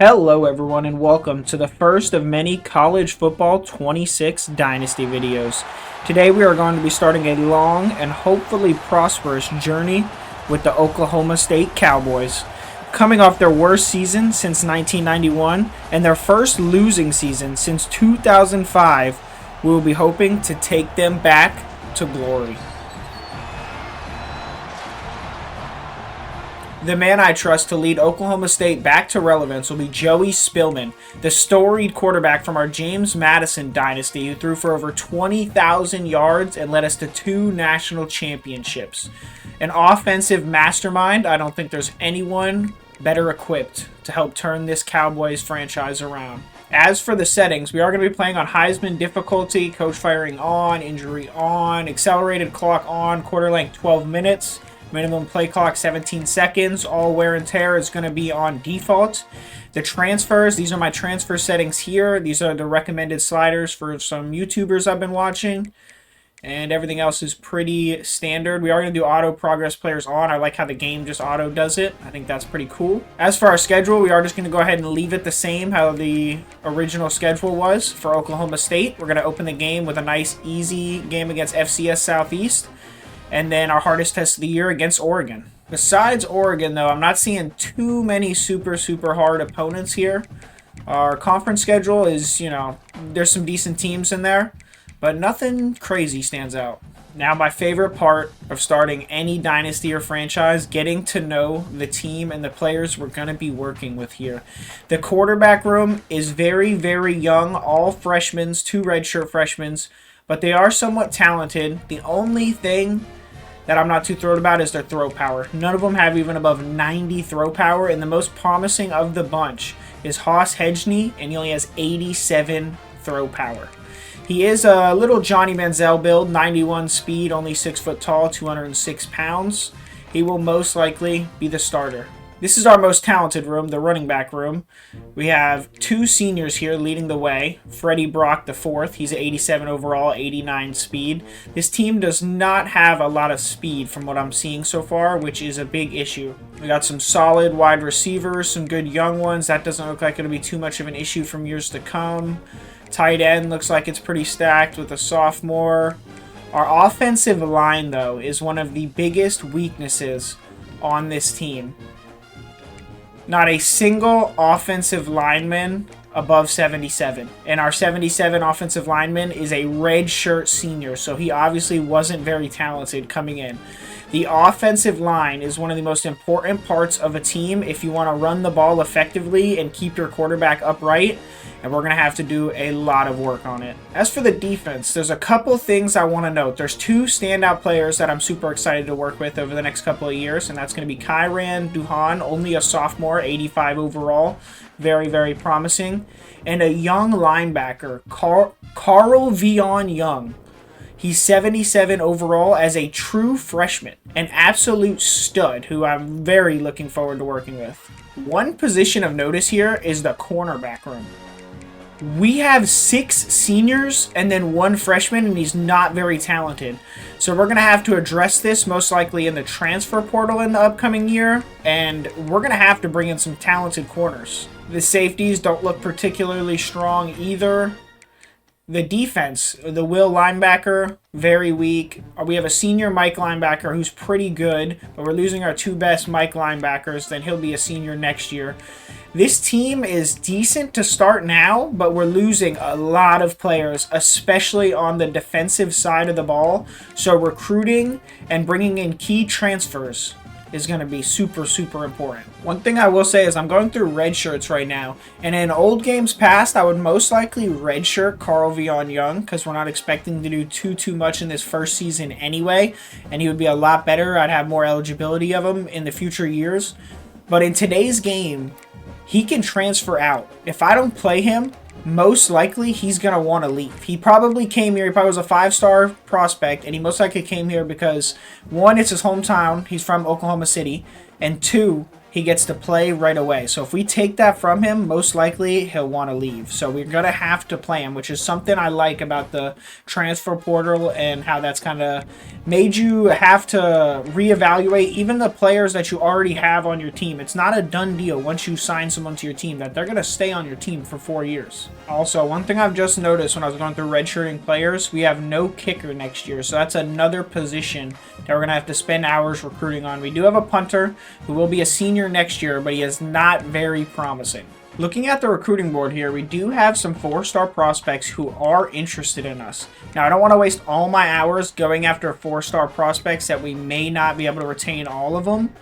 Hello everyone and welcome to the first of many College Football 26 Dynasty videos. Today we are going to be starting a long and hopefully prosperous journey with the Oklahoma State Cowboys. Coming off their worst season since 1991 and their first losing season since 2005, we will be hoping to take them back to glory. The man I trust to lead Oklahoma State back to relevance will be Joey Spillman, the storied quarterback from our James Madison dynasty who threw for over 20,000 yards and led us to 2 national championships. An offensive mastermind, I don't think there's anyone better equipped to help turn this Cowboys franchise around. As for the settings, we are going to be playing on Heisman difficulty, coach firing on, injury on, accelerated clock on, quarter length 12 minutes. Minimum play clock 17 seconds. All wear and tear is going to be on default. The transfers, these are my transfer settings here. These are the recommended sliders for some YouTubers I've been watching. And everything else is pretty standard. We are going to do auto progress players on. I like how the game just auto does it. I think that's pretty cool. As for our schedule, we are just going to go ahead and leave it the same how the original schedule was for Oklahoma State. We're going to open the game with a nice easy game against FCS Southeast. And then our hardest test of the year against Oregon. Besides Oregon, though, I'm not seeing too many super hard opponents here. Our conference schedule is, there's some decent teams in there, but nothing crazy stands out. Now, my favorite part of starting any dynasty or franchise, getting to know the team and the players we're going to be working with here. The quarterback room is very young, all freshmen, 2 redshirt freshmen, but they are somewhat talented. The only thing that I'm not too thrilled about is their throw power. None of them have even above 90 throw power, and the most promising of the bunch is Haas Hedgney, and he only has 87 throw power. He is a little Johnny Manziel build, 91 speed, only 6 foot tall, 206 pounds. He will most likely be the starter. This is our most talented room, the running back room. We have 2 seniors here leading the way. Freddie Brock IV, he's at 87 overall, 89 speed. This team does not have a lot of speed from what I'm seeing so far, which is a big issue. We got some solid wide receivers, some good young ones. That doesn't look like it'll be too much of an issue from years to come. Tight end looks like it's pretty stacked with a sophomore. Our offensive line, though, is one of the biggest weaknesses on this team. Not a single offensive lineman above 77. And our 77 offensive lineman is a redshirt senior, so he obviously wasn't very talented coming in. The offensive line is one of the most important parts of a team if you want to run the ball effectively and keep your quarterback upright, and we're going to have to do a lot of work on it. As for the defense, there's a couple things I want to note. There's 2 standout players that I'm super excited to work with over the next couple of years, and that's going to be Kyran Duhan, only a sophomore, 85 overall, very promising, and a young linebacker, Carl Vion Young. He's 77 overall as a true freshman, an absolute stud who I'm very looking forward to working with. One position of notice here is the cornerback room. We have 6 seniors and then 1 freshman, and he's not very talented. So we're going to have to address this most likely in the transfer portal in the upcoming year, and we're going to have to bring in some talented corners. The safeties don't look particularly strong either. The defense, the Will linebacker, very weak. We have a senior Mike linebacker who's pretty good, but we're losing our 2 best Mike linebackers. Then he'll be a senior next year. This team is decent to start now, but we're losing a lot of players, especially on the defensive side of the ball. So recruiting and bringing in key transfers is going to be super important. One thing I will say is I'm going through red shirts right now, and in old games past, I would most likely redshirt Carl Vion Young because we're not expecting to do too much in this first season anyway, and he would be a lot better. I'd have more eligibility of him in the future years. But in today's game, he can transfer out. If I don't play him, most likely he's going to want to leave. He probably came here, he probably was a 5-star prospect, and he most likely came here because, 1, it's his hometown, he's from Oklahoma City, and 2, he gets to play right away. So if we take that from him, most likely he'll want to leave. So we're going to have to play him, which is something I like about the transfer portal and how that's kind of made you have to reevaluate even the players that you already have on your team. It's not a done deal once you sign someone to your team that they're going to stay on your team for 4 years. Also, one thing I've just noticed when I was going through redshirting players, we have no kicker next year. So that's another position that we're going to have to spend hours recruiting on. We do have a punter who will be a senior next year, but he is not very promising. Looking at the recruiting board here, we do have some 4-star prospects who are interested in us. Now, I don't want to waste all my hours going after 4-star prospects that we may not be able to retain all of them,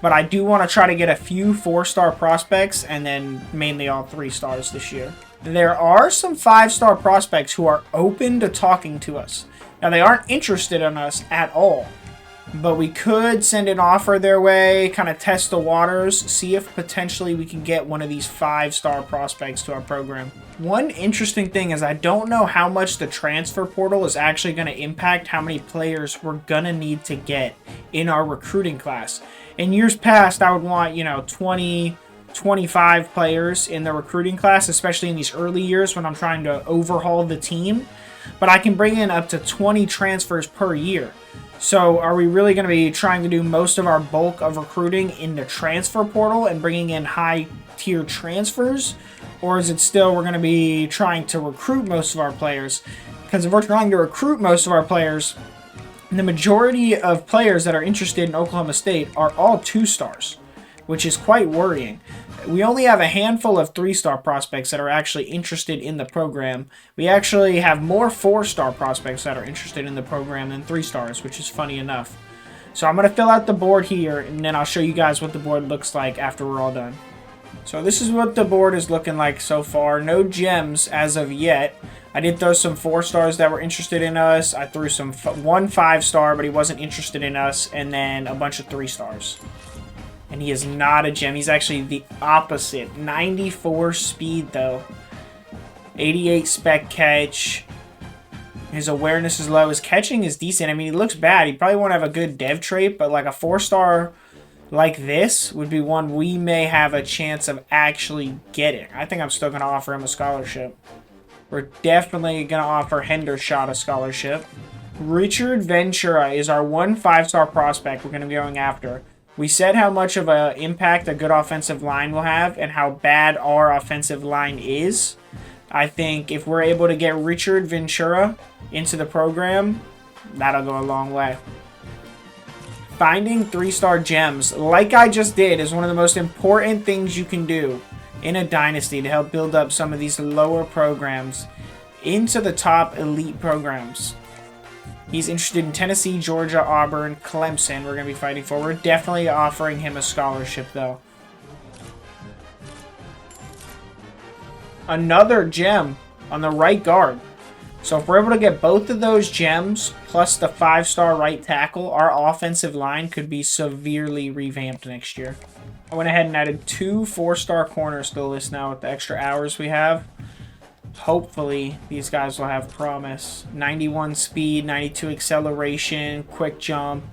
but I do want to try to get a few 4-star prospects and then mainly all 3 stars this year. There are some 5-star prospects who are open to talking to us. Now, they aren't interested in us at all, but we could send an offer their way, kind of test the waters, see if potentially we can get one of these 5-star prospects to our program. One interesting thing is I don't know how much the transfer portal is actually going to impact how many players we're going to need to get in our recruiting class. In years past, I would want, 20, 25 players in the recruiting class, especially in these early years when I'm trying to overhaul the team. But I can bring in up to 20 transfers per year. So are we really going to be trying to do most of our bulk of recruiting in the transfer portal and bringing in high-tier transfers? Or is it still we're going to be trying to recruit most of our players? Because if we're trying to recruit most of our players, the majority of players that are interested in Oklahoma State are all 2-stars, which is quite worrying. We only have a handful of 3-star prospects that are actually interested in the program. We actually have more 4-star prospects that are interested in the program than 3-stars, which is funny enough. So I'm going to fill out the board here, and then I'll show you guys what the board looks like after we're all done. So this is what the board is looking like so far. No gems as of yet. I did throw some 4-stars that were interested in us. I threw one 5-star, but he wasn't interested in us, and then a bunch of 3-stars. And he is not a gem. He's actually the opposite. 94 speed, though. 88 spec catch. His awareness is low. His catching is decent. I mean, he looks bad. He probably won't have a good dev trait, but like a 4-star like this would be one we may have a chance of actually getting. I think I'm still going to offer him a scholarship. We're definitely going to offer Hendershot a scholarship. Richard Ventura is our one 5-star prospect we're going to be going after. We said how much of an impact a good offensive line will have and how bad our offensive line is. I think if we're able to get Richard Ventura into the program, that'll go a long way. Finding 3-star gems, like I just did, is one of the most important things you can do in a dynasty to help build up some of these lower programs into the top elite programs. He's interested in Tennessee, Georgia, Auburn, Clemson. We're going to be fighting for. We're definitely offering him a scholarship, though. Another gem on the right guard. So if we're able to get both of those gems, plus the 5-star right tackle, our offensive line could be severely revamped next year. I went ahead and added 2 4-star corners to the list now with the extra hours we have. Hopefully, these guys will have promise. 91 speed, 92 acceleration, quick jump.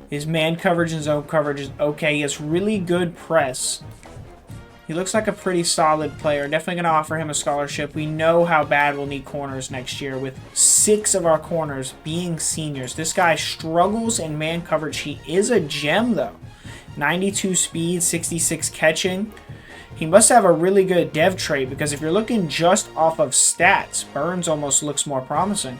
His man coverage and zone coverage is okay. He has really good press. He looks like a pretty solid player. Definitely going to offer him a scholarship. We know how bad we'll need corners next year with 6 of our corners being seniors. This guy struggles in man coverage. He is a gem, though. 92 speed, 66 catching. He must have a really good dev trait because if you're looking just off of stats, Burns almost looks more promising.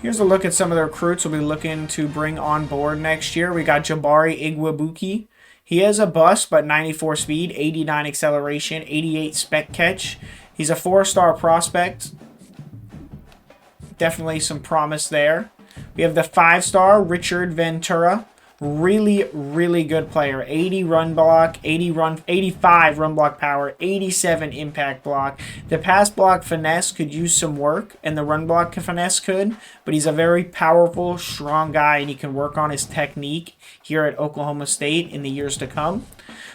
Here's a look at some of the recruits we'll be looking to bring on board next year. We got Jabari Igwebuike. He is a bust, but 94 speed, 89 acceleration, 88 spec catch. He's a 4-star prospect. Definitely some promise there. We have the 5-star Richard Ventura. Really, really good player. 80 run block, 85 run block power, 87 impact block. The pass block finesse could use some work, and the run block finesse could, but he's a very powerful, strong guy, and he can work on his technique here at Oklahoma State in the years to come.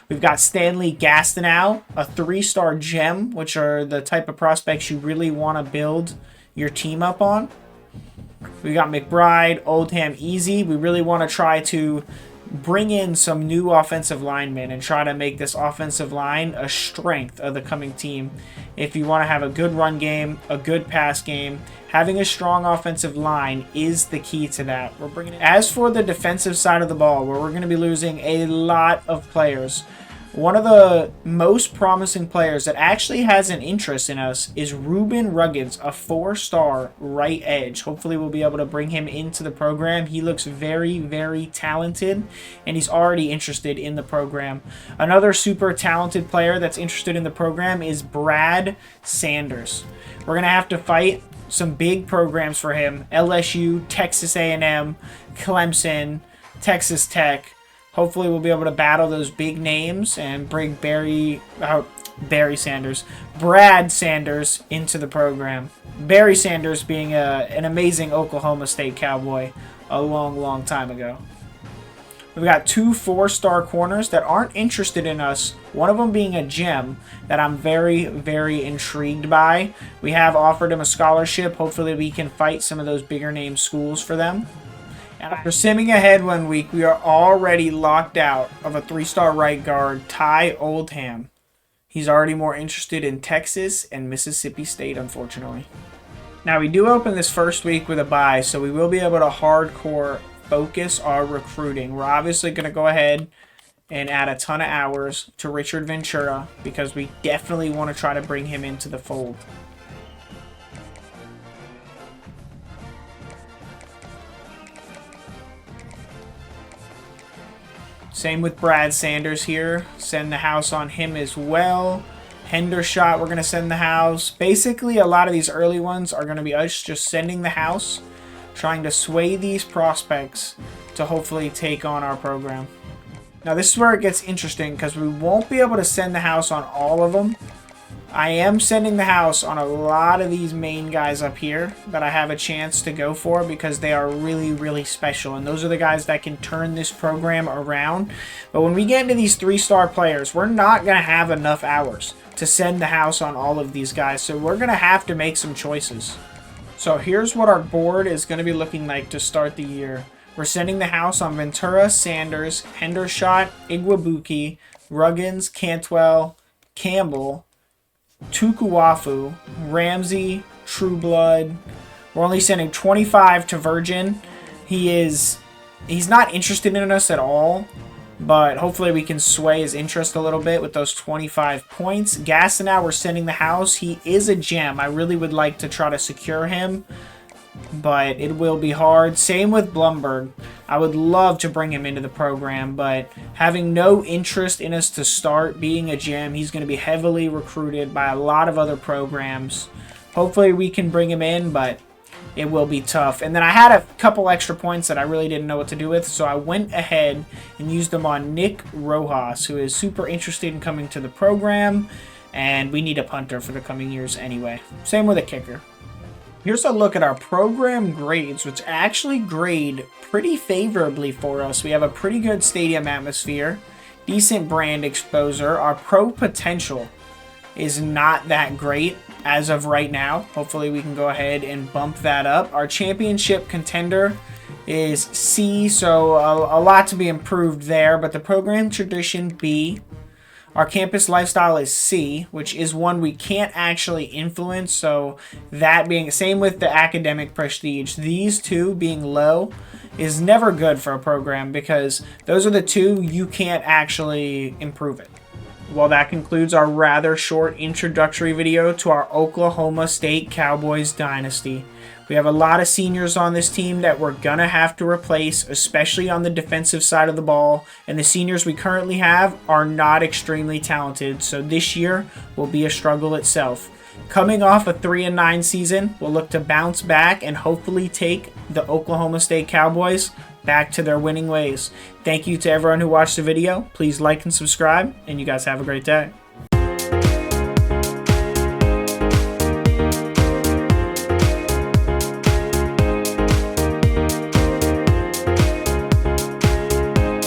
We've got Stanley Gastineau, a 3-star gem, which are the type of prospects you really want to build your team up on. We got McBride, Oldham Easy. We really want to try to bring in some new offensive linemen and try to make this offensive line a strength of the coming team. If you want to have a good run game, a good pass game, having a strong offensive line is the key to that. We're bringing in. As for the defensive side of the ball, where we're going to be losing a lot of players, one of the most promising players that actually has an interest in us is Ruben Ruggins, a 4-star right edge. Hopefully we'll be able to bring him into the program. He looks very, very talented, and he's already interested in the program. Another super talented player that's interested in the program is Brad Sanders. We're going to have to fight some big programs for him. LSU, Texas A&M, Clemson, Texas Tech. Hopefully we'll be able to battle those big names and bring Brad Sanders into the program. Barry Sanders being an amazing Oklahoma State Cowboy a long, long time ago. We've got 2 4-star corners that aren't interested in us. One of them being a gem that I'm very, very intrigued by. We have offered him a scholarship. Hopefully we can fight some of those bigger name schools for them. After simming ahead 1 week, we are already locked out of a 3-star right guard, Ty Oldham. He's already more interested in Texas and Mississippi State, unfortunately. Now, we do open this first week with a bye, so we will be able to hardcore focus our recruiting. We're obviously going to go ahead and add a ton of hours to Richard Ventura because we definitely want to try to bring him into the fold. Same with Brad Sanders here. Send the house on him as well. Hendershot, we're going to send the house. Basically, a lot of these early ones are going to be us just sending the house, trying to sway these prospects to hopefully take on our program. Now, this is where it gets interesting because we won't be able to send the house on all of them. I am sending the house on a lot of these main guys up here that I have a chance to go for because they are really, really special. And those are the guys that can turn this program around. But when we get into these 3-star players, we're not going to have enough hours to send the house on all of these guys. So we're going to have to make some choices. So here's what our board is going to be looking like to start the year. We're sending the house on Ventura, Sanders, Hendershot, Igwabuki, Ruggins, Cantwell, Campbell, Tukuwafu, Ramsey, Trueblood. We're only sending 25 to Virgin. He's not interested in us at all, but hopefully we can sway his interest a little bit with those 25 points. Gassenau, we're sending the house. He is a gem. I really would like to try to secure him, but it will be hard. Same with Blumberg. I would love to bring him into the program, but having no interest in us to start, being a gem, he's going to be heavily recruited by a lot of other programs. Hopefully we can bring him in, but it will be tough. And then I had a couple extra points that I really didn't know what to do with, so I went ahead and used them on Nick Rojas, who is super interested in coming to the program, and we need a punter for the coming years anyway. Same with a kicker. Here's a look at our program grades, which actually grade pretty favorably for us. We have a pretty good stadium atmosphere, decent brand exposure. Our pro potential is not that great as of right now. Hopefully we can go ahead and bump that up. Our championship contender is C, so a lot to be improved there, but the program tradition B. Our campus lifestyle is C, which is one we can't actually influence, so that being same with the academic prestige. These two being low is never good for a program because those are the two you can't actually improve it. Well, that concludes our rather short introductory video to our Oklahoma State Cowboys dynasty. We have a lot of seniors on this team that we're going to have to replace, especially on the defensive side of the ball. And the seniors we currently have are not extremely talented, so this year will be a struggle itself. Coming off a 3-9 season, we'll look to bounce back and hopefully take the Oklahoma State Cowboys back to their winning ways. Thank you to everyone who watched the video. Please like and subscribe, and you guys have a great day.